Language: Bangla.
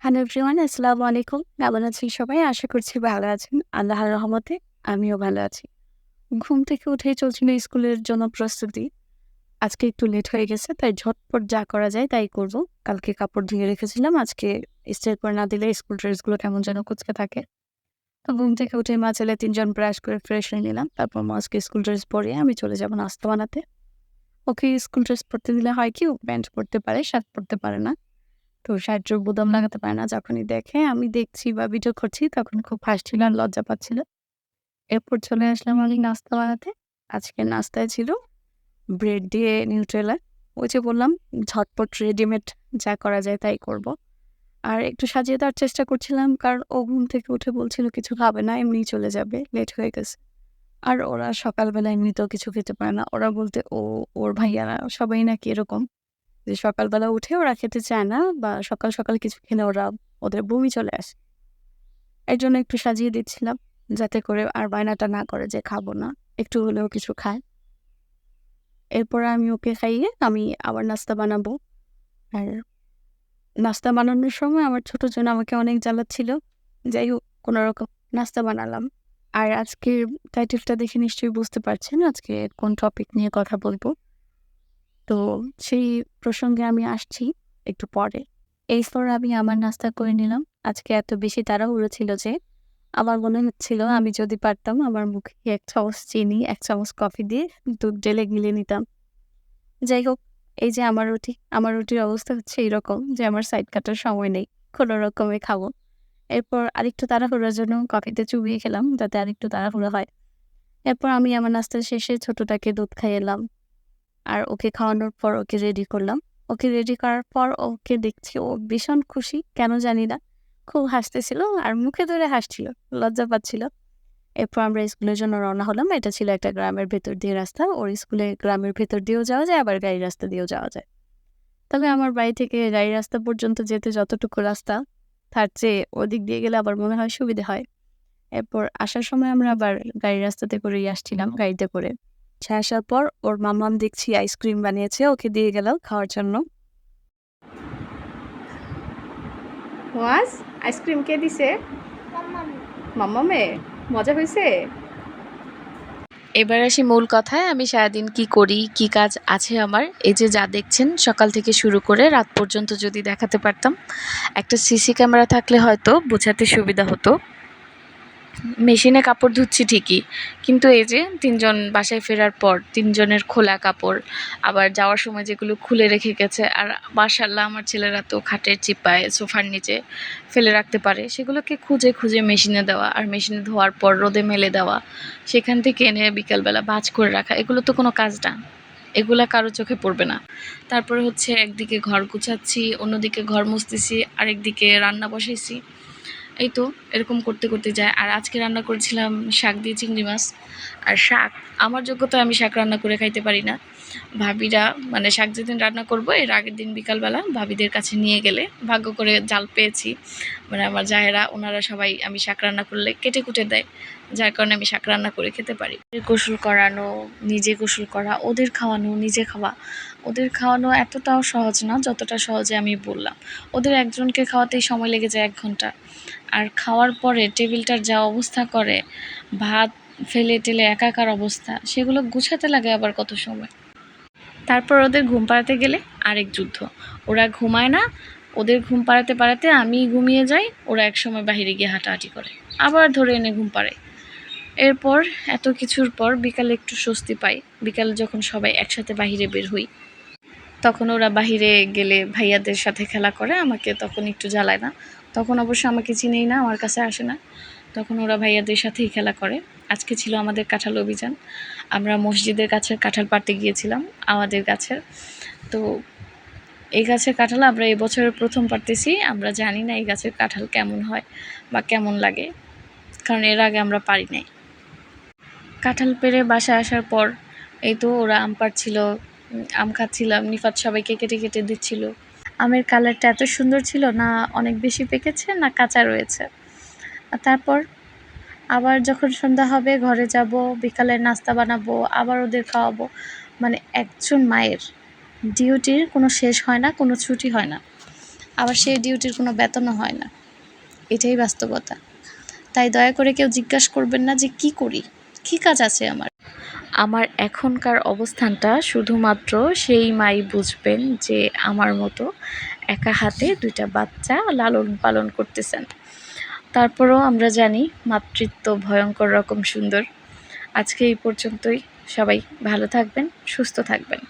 হ্যালো এভরিওয়ান, আসসালামু আলাইকুম। কেমন আছেন সবাই? আশা করছি ভালো আছেন। আল্লাহর রহমতে আমিও ভালো আছি। ঘুম থেকে উঠেই চলছিল স্কুলের জন্য প্রস্তুতি। আজকে একটু লেট হয়ে গেছে, তাই ঝটপট যা করা যায় তাই করব। কালকে কাপড় ধুয়ে রেখেছিলাম, আজকে ইস্ত্রি করে না দিলে স্কুল ড্রেসগুলো কেমন যেন কুঁচকে থাকে। তো ঘুম থেকে উঠে মা ছেলে ৩ জন ব্রাশ করে ফ্রেশ হয়ে নিলাম। তারপর মা আজকে স্কুল ড্রেস পরিয়ে আমি চলে যাব নাস্তা বানাতে। ওকে স্কুল ড্রেস পরতে দিলে হয় কি, ও প্যান্ট পরতে পারে, শার্ট পরতে পারে না। তো শার্টের বোতাম লাগাতে পারে না। যখনই দেখে আমি দেখছি বা ভিডিও করছি তখন খুব হাসছিল আর লজ্জা পাচ্ছিল। এরপর চলে আসলাম আমি নাস্তা বানাতে। আজকে নাস্তায় ছিল ব্রেড দিয়ে নিউট্রেলা। ওই যে বললাম ঝটপট রেডিমেড যা করা যায় তাই করব। আর একটু সাজিয়ে দেওয়ার চেষ্টা করছিলাম, কারণ ও ঘুম থেকে উঠে বলছিল কিছু খাবে না, এমনিই চলে যাবে, লেট হয়ে গেছে। আর ওরা সকালবেলা এমনিতেও কিছু খেতে পারে না। ওরা বলতে ওর ভাইয়ারা সবাই নাকি এরকম যে সকালবেলা উঠে ওরা খেতে চায় না, বা সকাল সকাল কিছু খেলে ওদের বমি চলে আসে। এর জন্য একটু সাজিয়ে দিচ্ছিলাম যাতে করে আর বায়নাটা না করে যে খাবো না, একটু হলেও কিছু খায়। এরপর আমি ওকে খাইয়ে আমি আবার নাস্তা বানাবো। আর নাস্তা বানানোর সময় আমার ছোট জন আমাকে অনেক জ্বালাচ্ছিল। যাই হোক, কোনো রকম নাস্তা বানালাম। আর আজকের টাইটেলটা দেখে নিশ্চয়ই বুঝতে পারছেন আজকে কোন টপিক নিয়ে কথা বলবো। তো সেই প্রসঙ্গে আমি আসছি একটু পরে। এরপর আমি আমার নাস্তা করে নিলাম। আজকে এত বেশি তাড়াহুড়ো ছিল যে আমার মনে হচ্ছিল আমি যদি পারতাম আমার মুখে ১ চামচ চিনি, ১ চামচ কফি দিয়ে দুধ ঢেলে গিলে নিতাম। যাই হোক, এই যে আমার রুটির অবস্থা হচ্ছে এরকম যে আমার সাইড কাটার সময় নেই। কোনো রকমে খাবো। এরপর আরেকটু তাড়াহুড়োর জন্য কফিতে চুবিয়ে খেলাম যাতে আরেকটু তাড়াহুড়ো হয়। এরপর আমি আমার নাস্তা শেষে ছোটটাকে দুধ খাইয়ে আর ওকে খাওয়ানোর পর ওকে রেডি করলাম। ওকে রেডি করার পর ওকে দেখছি ও ভীষণ খুশি, কেন জানি না। খুব হাসতেছিল আর মুখে ধরে হাসছিল, লজ্জা পাচ্ছিল। এরপর আমরা স্কুলের জন্য রওনা হলাম। এটা ছিল একটা গ্রামের ভেতর দিয়ে রাস্তা। ওর স্কুলে গ্রামের ভেতর দিয়েও যাওয়া যায়, আবার গাড়ি রাস্তা দিয়েও যাওয়া যায়। তবে আমার বাড়ি থেকে গাড়ি রাস্তা পর্যন্ত যেতে যতটুকু রাস্তা, তার চেয়ে ওদিক দিয়ে গেলে আবার মনে হয় সুবিধে হয়। এরপর আসার সময় আমরা আবার গাড়ি রাস্তাতে করেই আসছিলাম, গাড়িতে করে। আসার পর ওর মাম্মাম দেখছি আইসক্রিম বানিয়েছে, ওকে দিয়ে গেল খাওয়ার জন্য। ওয়াজ আইসক্রিম কে দিছে? মাম্মামে। মজা হয়েছে? এবার আসি মূল কথায়, আমি সারাদিন কি করি, কি কাজ আছে আমার। এই যে যা দেখছেন সকাল থেকে শুরু করে রাত পর্যন্ত যদি দেখাতে পারতাম, একটা সিসি ক্যামেরা থাকলে হয়তো বোঝাতে সুবিধা হতো। মেশিনে কাপড় ধুচ্ছি ঠিকই, কিন্তু এই যে ৩ জন বাসায় ফেরার পর ৩ জনের খোলা কাপড়, আবার যাওয়ার সময় যেগুলো খুলে রেখে গেছে, আর মাশাআল্লাহ আমার ছেলেরা তো খাটের চিপায় সোফার নিচে ফেলে রাখতে পারে, সেগুলোকে খুঁজে খুঁজে মেশিনে দেওয়া, আর মেশিনে ধোয়ার পর রোদে মেলে দেওয়া, সেখান থেকে এনে বিকালবেলা ভাঁজ করে রাখা, এগুলো তো কোনো কাজ না, এগুলা কারো চোখে পড়বে না। তারপরে হচ্ছে একদিকে ঘর গুছাচ্ছি, অন্যদিকে ঘর মুছতেছি, আরেকদিকে রান্না বসাইছি। এই তো এরকম করতে করতে যায়। আর আজকে রান্না করেছিলাম শাক দিয়ে চিংড়ি মাছ। আর শাক, আমার যোগ্যতায় আমি শাক রান্না করে খাইতে পারি না। ভাবিরা, মানে শাক যেদিন রান্না করব এর আগের দিন বিকালবেলা ভাবিদের কাছে নিয়ে গেলে ভাগ্য করে জাল পেয়েছি, মানে আমার জায়েরা, ওনারা সবাই আমি শাক রান্না করলে কেটে কুটে দেয়, যার কারণে আমি শাক রান্না করে খেতে পারি। গোসল করানো, নিজে গোসল করা, ওদের খাওয়ানো, নিজে খাওয়া, ওদের খাওয়ানো এতটাও সহজ না যতটা সহজে আমি বললাম। ওদের একজনকে খাওয়াতেই সময় লেগে যায় ১ ঘন্টা। আর খাওয়ার পরে টেবিলটার যা অবস্থা করে, ভাত ফেলে টেলে একাকার অবস্থা, সেগুলো গুছাতে লাগে আবার কত সময়। তারপর ওদের ঘুম পাড়াতে গেলে আরেক যুদ্ধ। ওরা ঘুমায় না, ওদের ঘুম পাড়াতে পাড়াতে আমি ঘুমিয়ে যাই, ওরা একসময় বাহিরে গিয়ে হাঁটাহাঁটি করে, আবার ধরে এনে ঘুম পাড়ায়। এরপর এত কিছুর পর বিকালে একটু স্বস্তি পাই। বিকালে যখন সবাই একসাথে বাহিরে বের হই, তখন ওরা বাহিরে গেলে ভাইয়াদের সাথে খেলা করে, আমাকে তখন একটু জ্বালায় না। তখন অবশ্য আমাকে চিনেই না, আমার কাছে আসে না, তখন ওরা ভাইয়াদের সাথেই খেলা করে। আজকে ছিল আমাদের কাঁঠাল অভিযান। আমরা মসজিদের কাছের কাঁঠাল পাড়তে গিয়েছিলাম, আমাদের গাছের। তো এই গাছের কাঁঠাল আমরা এবছরের প্রথম পাড়তেছি। আমরা জানি না এই গাছের কাঁঠাল কেমন হয় বা কেমন লাগে, কারণ এর আগে আমরা পারি নাই। কাঁঠাল পেড়ে বাসায় আসার পর এই তো ওরা আম পাড়ছিল, আম খাচ্ছিলাম, নিফাত সবাইকে কেটে কেটে দিচ্ছিল। আমের কালারটা এত সুন্দর ছিল, না অনেক বেশি পেকেছে না কাঁচা রয়েছে। আর তারপর আবার যখন সন্ধ্যা হবে ঘরে যাব, বিকালে নাস্তা বানাবো, আবার ওদের খাওয়াবো। মানে একজন মায়ের ডিউটির কোনো শেষ হয় না, কোনো ছুটি হয় না। আবার সেই ডিউটির কোনো বেতনও হয় না। এটাই বাস্তবতা। তাই দয়া করে কেউ জিজ্ঞাসা করবেন না যে কি করি, কী কাজ আছে আমার। আমার এখনকার অবস্থানটা শুধুমাত্র সেই মাই বুঝবেন যে আমার মতো একা হাতে 2টা বাচ্চা লালন পালন করতেছেন। তারপরেও আমরা জানি মাতৃত্ব ভয়ঙ্কর রকম সুন্দর। আজকে এই পর্যন্তই। সবাই ভালো থাকবেন, সুস্থ থাকবেন।